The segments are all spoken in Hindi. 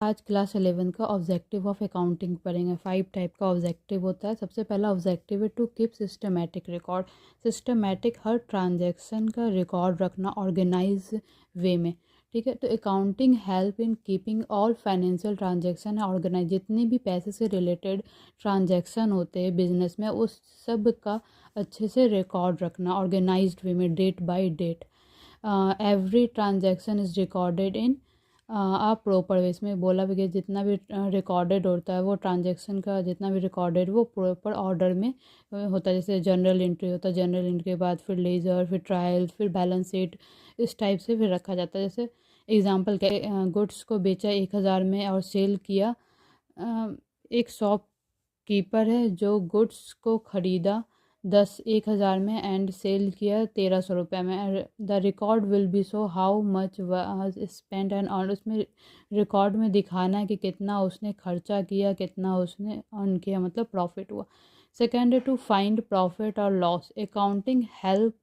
आज क्लास 11 का ऑब्जेक्टिव ऑफ अकाउंटिंग पढ़ेंगे। 5 टाइप का ऑब्जेक्टिव होता है। सबसे पहला ऑब्जेक्टिव है to keep systematic record. Systematic हर ट्रांजैक्शन का रिकॉर्ड रखना ऑर्गेनाइज वे में। ठीक है, तो accounting help in keeping all financial transaction organise. जितने भी पैसे से रिलेटेड ट्रांजैक्शन होते हैं बिजनेस में, उस सब का अच्छे से रिकॉर्ड रखना ऑर्गेनाइज्ड वे में, date by date. Every transaction is recorded in आप प्रॉपर वे इसमें बोला भी कि जितना भी रिकॉर्डेड होता है वो ट्रांजैक्शन का जितना भी रिकॉर्डेड वो प्रॉपर ऑर्डर में होता है। जैसे जनरल एंट्री होता है, जनरल एंट्री के बाद फिर लेजर, फिर ट्रायल, फिर बैलेंस शीट, इस टाइप से फिर रखा जाता है। जैसे एग्जांपल के गुड्स को बेचा 1,000 में और सेल किया एक शॉप कीपर है जो गुड्स को ख़रीदा 1,000 में एंड सेल किया 1,300 रुपये में। The record will be show how much was spend and earn. उसमें रिकॉर्ड में दिखाना है कि कितना उसने खर्चा किया, कितना उसने अर्न किया, मतलब प्रॉफिट हुआ। सेकेंड है टू फाइंड प्रॉफिट और loss. Accounting help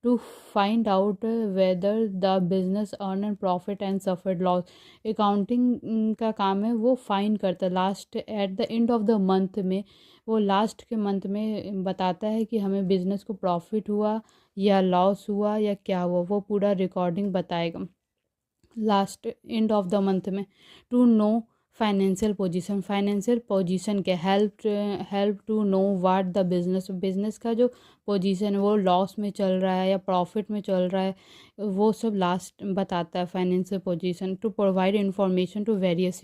to find out whether the business earn and profit and suffered loss. अकाउंटिंग का काम है वो फाइंड करता है last at the end of the month में, वो लास्ट के मंथ में बताता है कि हमें बिज़नेस को प्रॉफिट हुआ या लॉस हुआ या क्या हुआ, वो पूरा रिकॉर्डिंग बताएगा last end of the month में। To know financial position. Financial position के help to know what the business का जो पोजीशन है वो लॉस में चल रहा है या प्रॉफिट में चल रहा है, वो सब लास्ट बताता है financial position. To provide information to various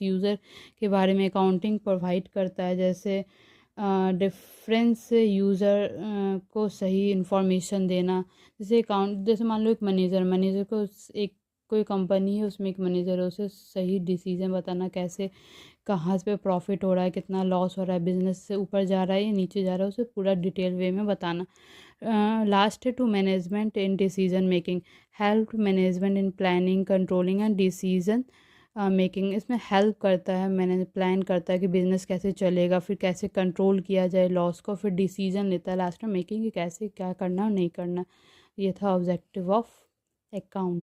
user के बारे में अकाउंटिंग प्रोवाइड करता है। जैसे डिफरेंस यूज़र को सही इंफॉर्मेशन देना। जैसे मान लो एक मैनेजर को एक कोई कंपनी है उसमें एक मैनेजर है, उसे सही डिसीजन बताना कैसे कहाँ पे प्रॉफिट हो रहा है, कितना लॉस हो रहा है, बिजनेस से ऊपर जा रहा है या नीचे जा रहा है, उसे पूरा डिटेल वे में बताना। लास्ट है to management in decision making. Help management in planning, controlling and decision making. इसमें हेल्प करता है, मैंने प्लान करता है कि बिज़नेस कैसे चलेगा, फिर कैसे कंट्रोल किया जाए लॉस को, फिर डिसीजन लेता है लास्ट में मेकिंग कि कैसे क्या करना और नहीं करना। ये था ऑब्जेक्टिव ऑफ अकाउंट।